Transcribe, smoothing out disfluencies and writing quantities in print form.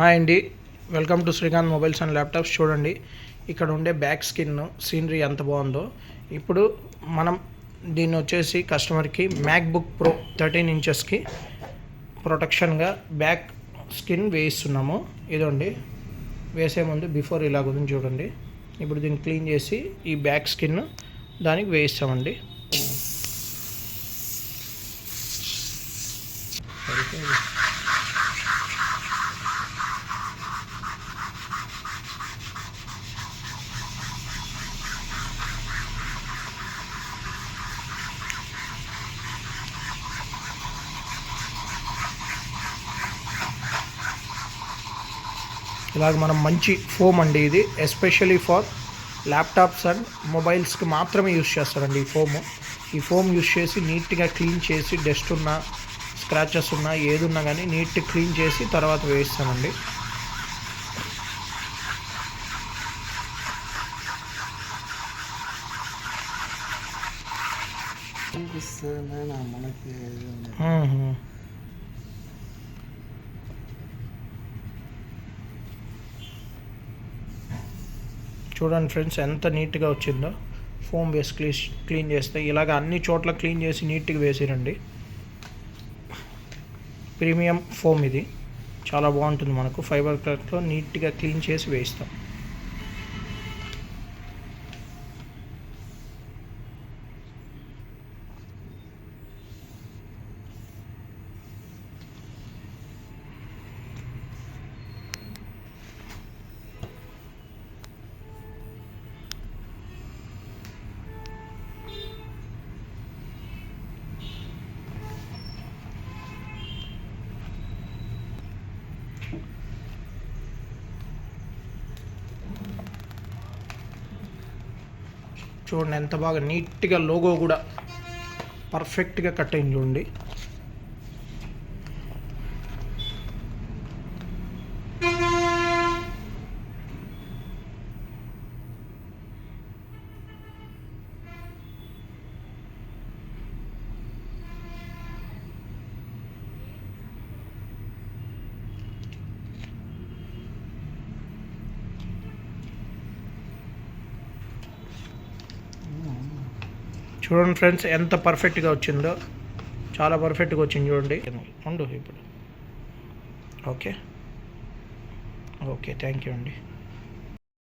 Hi అండి, welcome to Srikanth mobiles and laptops. చూడండి, ఇక్కడ ఉండే బ్యాక్ స్కిన్ సీనరీ ఎంత బాగుందో. ఇప్పుడు మనం దీన్ని వచ్చేసి కస్టమర్కి మ్యాక్బుక్ ప్రో 13 ఇంచెస్కి ప్రొటెక్షన్గా బ్యాక్ స్కిన్ వేయిస్తున్నాము. ఇదండి, వేసే ముందు బిఫోర్ ఇలా గురించి చూడండి. ఇప్పుడు దీన్ని క్లీన్ చేసి ఈ బ్యాక్ స్కిన్ దానికి వేయిస్తామండి. ఇలాగ మనం మంచి ఫోమ్ అండి, ఇది ఎస్పెషలీ ఫర్ ల్యాప్టాప్స్ అండ్ మొబైల్స్కి మాత్రమే యూస్ చేస్తారండి ఈ ఫోమ్ యూస్ చేసి నీట్గా క్లీన్ చేసి డస్ట్ ఉన్నా స్క్రాచెస్ ఉన్నా ఏది ఉన్నా కానీ నీట్గా క్లీన్ చేసి తర్వాత వేయిస్తామండి. చూడండి ఫ్రెండ్స్, ఎంత నీట్గా వచ్చిందో. ఫోమ్ వేసి క్లీన్ చేస్తే ఇలాగ అన్ని చోట్ల క్లీన్ చేసి నీట్గా వేసిరండి. ప్రీమియం ఫోమ్ ఇది, చాలా బాగుంటుంది. మనకు ఫైబర్ క్లాత్లో నీట్గా క్లీన్ చేసి వేయిస్తాం. చూడండి ఎంత బాగా నీట్గా లోగో కూడా పర్ఫెక్ట్గా కట్ అయింది. చూడండి, చూడండి ఫ్రెండ్స్ ఎంత పర్ఫెక్ట్గా వచ్చిందో. చాలా పర్ఫెక్ట్గా వచ్చింది చూడండి. ఉండు ఇప్పుడు. ఓకే, థ్యాంక్ యూ అండి.